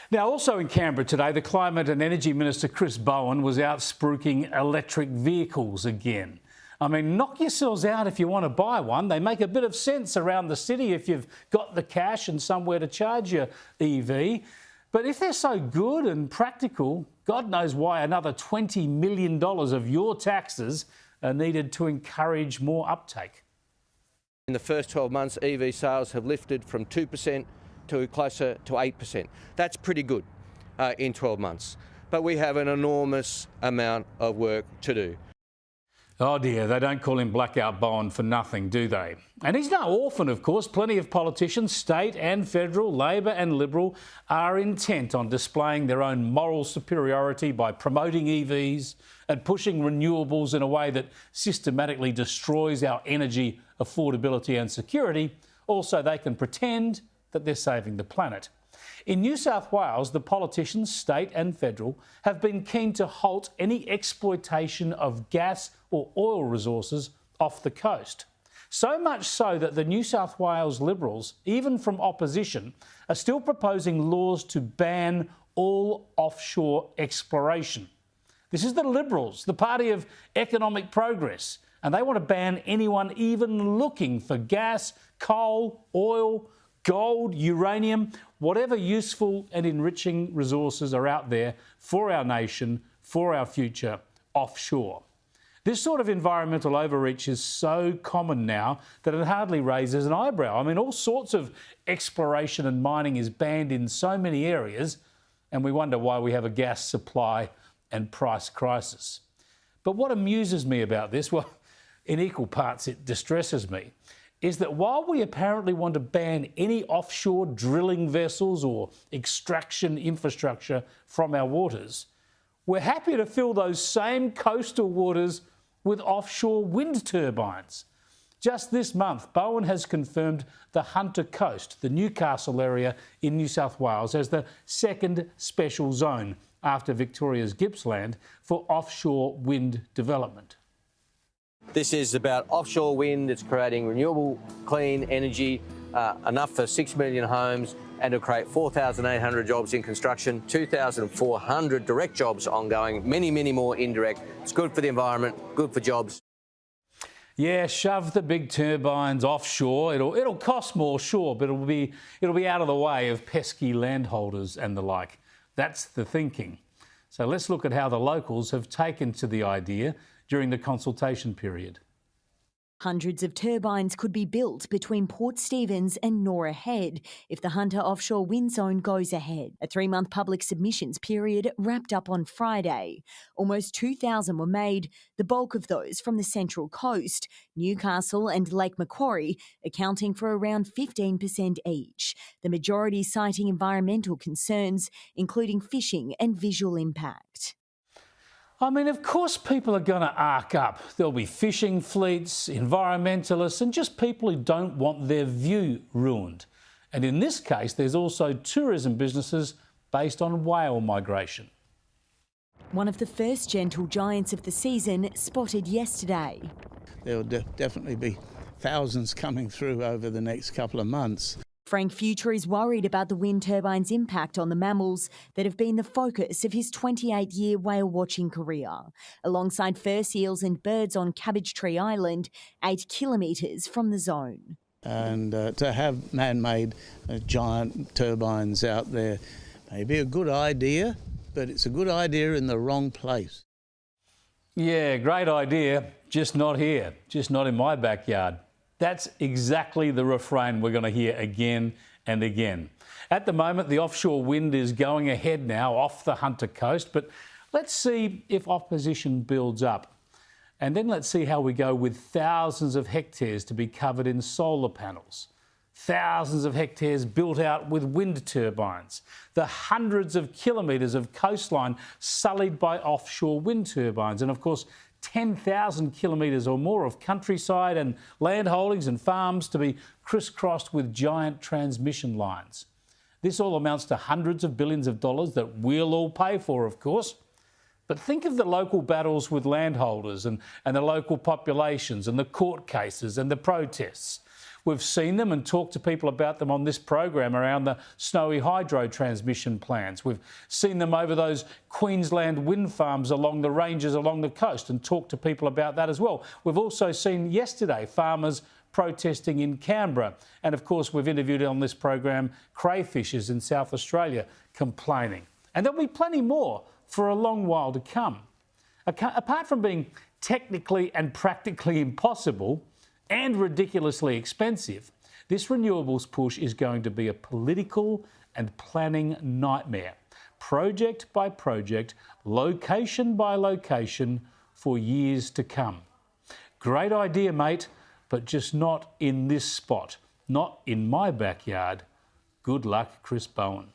Now, also in Canberra today, the Climate and Energy Minister Chris Bowen was out spruiking electric vehicles again. I mean, knock yourselves out if you want to buy one. They make a bit of sense around the city if you've got the cash and somewhere to charge your EV. But if they're so good and practical, God knows why another $20 million of your taxes are needed to encourage more uptake. In the first 12 months, EV sales have lifted from 2% to closer to 8%. That's pretty good in 12 months. But we have an enormous amount of work to do. Oh dear, they don't call him Blackout Bowen for nothing, do they? And he's no orphan, of course. Plenty of politicians, state and federal, Labor and Liberal, are intent on displaying their own moral superiority by promoting EVs and pushing renewables in a way that systematically destroys our energy affordability and security. Also, they can pretend that they're saving the planet. In New South Wales, the politicians, state and federal, have been keen to halt any exploitation of gas or oil resources off the coast. So much so that the New South Wales Liberals, even from opposition, are still proposing laws to ban all offshore exploration. This is the Liberals, the party of economic progress, and they want to ban anyone even looking for gas, coal, oil, gold, uranium, whatever useful and enriching resources are out there for our nation, for our future, offshore. This sort of environmental overreach is so common now that it hardly raises an eyebrow. I mean, all sorts of exploration and mining is banned in so many areas, and we wonder why we have a gas supply and price crisis. But what amuses me about this, well, in equal parts it distresses me, is that while we apparently want to ban any offshore drilling vessels or extraction infrastructure from our waters, we're happy to fill those same coastal waters with offshore wind turbines. Just this month, Bowen has confirmed the Hunter Coast, the Newcastle area in New South Wales, as the second special zone after Victoria's Gippsland for offshore wind development. This is about offshore wind. It's creating renewable, clean energy, enough for 6 million homes, and to create 4,800 jobs in construction, 2,400 direct jobs ongoing, many, many more indirect. It's good for the environment, good for jobs. Yeah, shove the big turbines offshore. It'll cost more, sure, but it'll be out of the way of pesky landholders and the like. That's the thinking. So let's look at how the locals have taken to the idea during the consultation period. Hundreds of turbines could be built between Port Stephens and Nora Head if the Hunter offshore wind zone goes ahead. A 3-month public submissions period wrapped up on Friday. Almost 2,000 were made, the bulk of those from the Central Coast, Newcastle and Lake Macquarie, accounting for around 15% each. The majority citing environmental concerns, including fishing and visual impact. I mean, of course people are going to arc up. There'll be fishing fleets, environmentalists and just people who don't want their view ruined. And in this case, there's also tourism businesses based on whale migration. One of the first gentle giants of the season spotted yesterday. There will definitely be thousands coming through over the next couple of months. Frank Future is worried about the wind turbine's impact on the mammals that have been the focus of his 28-year whale-watching career, alongside fur seals and birds on Cabbage Tree Island, 8 kilometres from the zone. And to have man-made giant turbines out there may be a good idea, but it's a good idea in the wrong place. Yeah, great idea, just not here, just not in my backyard. That's exactly the refrain we're going to hear again and again. At the moment, the offshore wind is going ahead now off the Hunter Coast, but let's see if opposition builds up. And then let's see how we go with thousands of hectares to be covered in solar panels, thousands of hectares built out with wind turbines, the hundreds of kilometres of coastline sullied by offshore wind turbines, and of course, 10,000 kilometres or more of countryside and land holdings and farms to be crisscrossed with giant transmission lines. This all amounts to hundreds of billions of dollars that we'll all pay for, of course. But think of the local battles with landholders and the local populations and the court cases and the protests. We've seen them and talked to people about them on this program around the snowy hydro transmission plants. We've seen them over those Queensland wind farms along the ranges along the coast and talked to people about that as well. We've also seen yesterday farmers protesting in Canberra. And of course, we've interviewed on this program crayfishers in South Australia complaining. And there'll be plenty more for a long while to come. Apart from being technically and practically impossible and ridiculously expensive, this renewables push is going to be a political and planning nightmare, project by project, location by location, for years to come. Great idea, mate, but just not in this spot, not in my backyard. Good luck, Chris Bowen.